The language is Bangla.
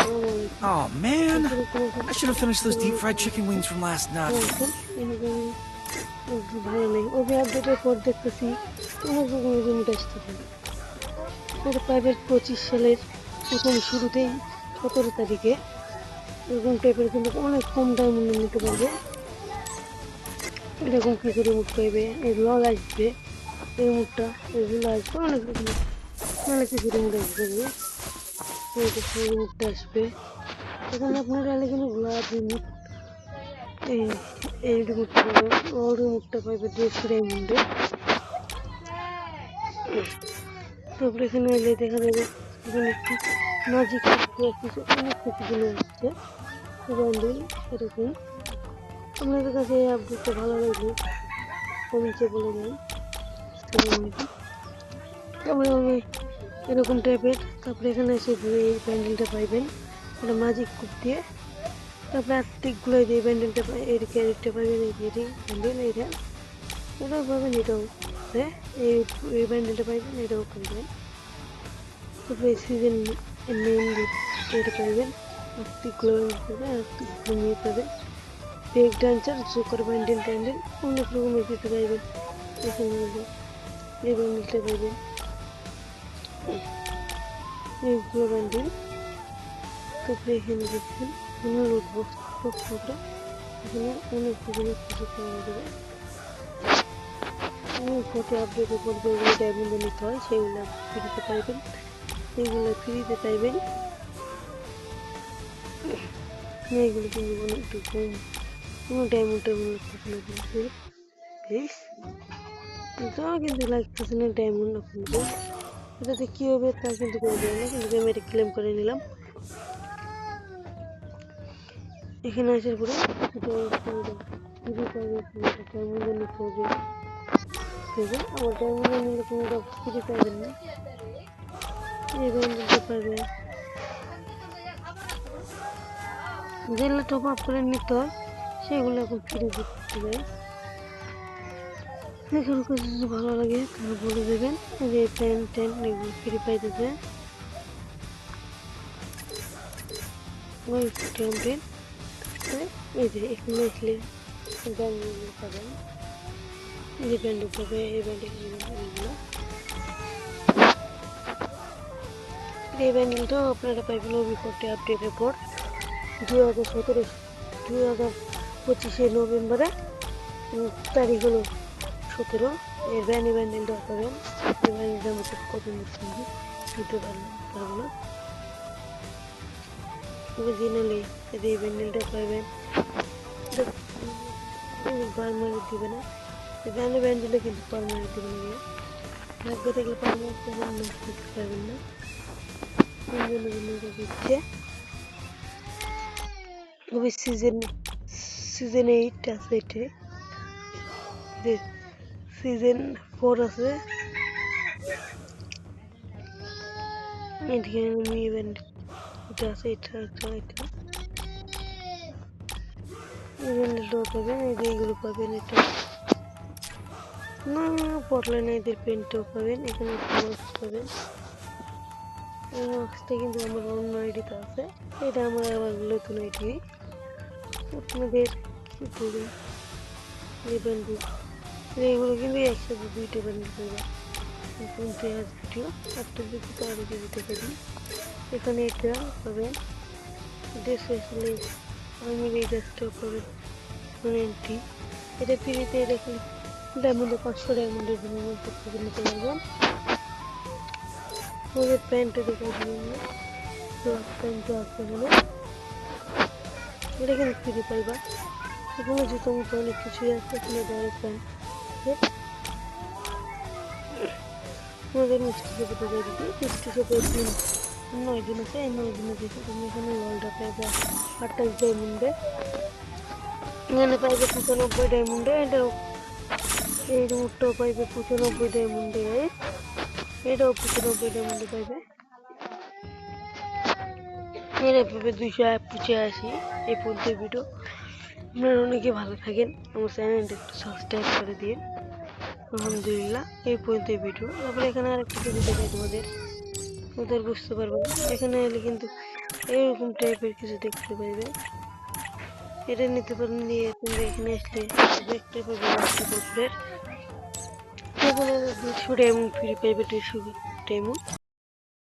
Oh man, I should have finished those deep fried chicken wings from last night. ভালো নেই ওকে আপডেটের পর দেখতেছি অনেক রকমের লিমিট আসতেছে। এটা প্রাইভেট 25 সালের প্রথম শুরুতেই 17 তারিখে এরকম টাইপের কিন্তু অনেক কম ডায়মন্ড নিতে পারবে। এরকম কিছু রিমোট পাইবে, এগুলো আসবে রিমোটটা, এগুলো আসবে অনেক রকমের অনেক কিছু রিমোট আসবে। রিমোটটা আসবে এখানে আপনারা এলাকায় গোলাপ রিমোট এই রিমোটটা পাবেন। ও রিমোটটা পাইবে 200 ডায়মন্ডে। তারপরে এখানে এলে দেখা যাবে এখানে একটি ম্যাজিক কিছু অনেক কিছু জিনিস হচ্ছে বান্ডিল। এরকম আপনাদের কাছে এই আপডেটটা ভালো লাগলে কমেন্টে বলে দেন। তারপরে আমি এরকম টাইপের তারপরে এখানে এসে এই প্যান্ডেলটা পাইবেন এটা ম্যাজিক কুপ দিয়ে। তারপরে আর্টিকগুলো দিয়ে প্যান্ডেলটা এর ক্যারেক্টার পাইবেন, এই প্যান্ডেল এইটা এটাও পাবেন, এটাও হ্যাঁ এই প্যান্ডেলটা পাইবেন, এটাও পাইবেন। তারপরে সিজন নেম এটা পাইবেন, আর্টিকগুলো পাবেন, আর্টিকগুলো নিয়ে পাবেন, ব্রেক ডান্সার জোকার প্যান্ডেল ট্যান্ডেল অনেক রকমের কিছু পাইবেন। এখানে এই প্যান্ডেলটা পাইবেন, এইগুলো প্যান্ডেল। তারপরে এখানে দেখছেন লোড বক্স করে এখানে অনেক কিছু পাওয়া যাবে। ফটো আপডেটের পর যেগুলো ডায়মন্ড নিতে হয় সেগুলো ফ্রিতে পাইবেন, এইগুলো ফ্রিতে পাইবেন। এইগুলো কিন্তু একটু কম কোনো ডায়মন্ডের মনে লাগতেছে না কিন্তু প্লিজ কিন্তু লাগতেছে না ডায়মন্ড আপনাদের। এটাতে কী হবে তা কিন্তু করে দেবে না, কিন্তু আমি এটা ক্লেম করে নিলাম। এখানে আসার পরে ডায়মন্ড নিতে হবে, আমার ডায়মন্ড নিলে কোনো ফ্রি পাবেন না, এই ব্যান্ডেলটা পাবে যেগুলো টপ আপ করে নিতে হয় সেগুলো এখন ফ্রি দিতে যায়। এখানে যদি ভালো লাগে তাহলে বলে দেবেন যে প্যান্ট ট্যান্ট এগুলো ফ্রি পাইতেছে। ওই ট্যাম্পের এই যে এখানে আসলে ব্যান্ডেল পাবেন, এই যে ব্যান্ডেল পাবে, এই ব্যান্ডেল এইগুলো এই ব্যান্ডেলটাও আপনারা পাইবেন অভিজ্ঞতা আপডেটের পর 2025 নভেম্বরে তারিখ হলো 17 এর ব্যান্ডি ব্যান্ডেলটা পাবেন। এই ব্যান্ডেলটার মধ্যে কত দিতে পারবো না অরিজিনালি এই ব্যান্ডেলটা পাইবেন, পারমানেন্ট দিবে না এই ব্যান্ডেলটা কিন্তু পারমানেন্ট দিবে না, লাগবে থাকলে পারমানেন্ট দিতে পারবেন না। দিচ্ছে খুবই সিজন 8 আছে, এটি সিজন 4 আছে। এটা আছে, পাবেন, এই যে এইগুলো পাবেন, এটা না পটলেন এদের পেনটাও পাবেন, এখানে পাবেন। এই মাস্কটা কিন্তু আমার অন্য আইডিতে আছে, এটা আমার আবার নতুন আইডি। আপনাদের কি বলি এই ব্যান্ডেল এইগুলো কিন্তু একসাথে 2টা ব্যান্ডেল পাবে, 50,000 ভিডিও আপনার যদি আরও দিতে পারি। এখানে এটা পাবেন, আসলে আমি এই গাছটাও পাবেন 190, এটা ফ্রিতে। এটা খালি ডায়মন্ডে 500 ডায়মন্ডের বিনিময়ে করতে নিতে পারবেন। ওদের প্যান্টটা দেখার জন্য প্যান্টটা আসতে হলে এটা কিন্তু ফ্রি পাইবা। এখানে জুতো মতো অনেক কিছুই আছে, এখানে ডাইরেক্ট প্যান্ট আমাদের মিষ্টি শপে দিয়ে দিবি, মিষ্টি শপে 9 দিন আছে, এই 9 দিনে দেখে তুমি এখানে ললটা পাইবে 28 ডায়মন্ডে, এখানে পাইবে 95 ডায়মন্ডে, এটাও এই রিমোটটাও পাইবে 95 ডায়মন্ডে, এটাও 95 ডায়মন্ডে পাইবে, এটা পাবে 285। এই পর্যন্ত ভিডিও আপনারা অনেকে ভালো থাকেন, আমার চ্যানেলটা একটু সাবস্ক্রাইব করে দিন। আলহামদুলিল্লাহ এই পর্যন্ত ভিডিও। তারপরে এখানে আরেকটা কিছু দেখাই তোমাদের বুঝতে পারবেন। এখানে এলে কিন্তু এরকম টাইপের কিছু দেখতে পাইবে। এটা নিতে পারেন, নিয়ে তোমরা এখানে আসলে দেখতে পাবে বাস্কেটবল প্লেয়ার। এখানে 200 ডায়মন্ড ফ্রি পাইবে, 200 ডায়মন্ড।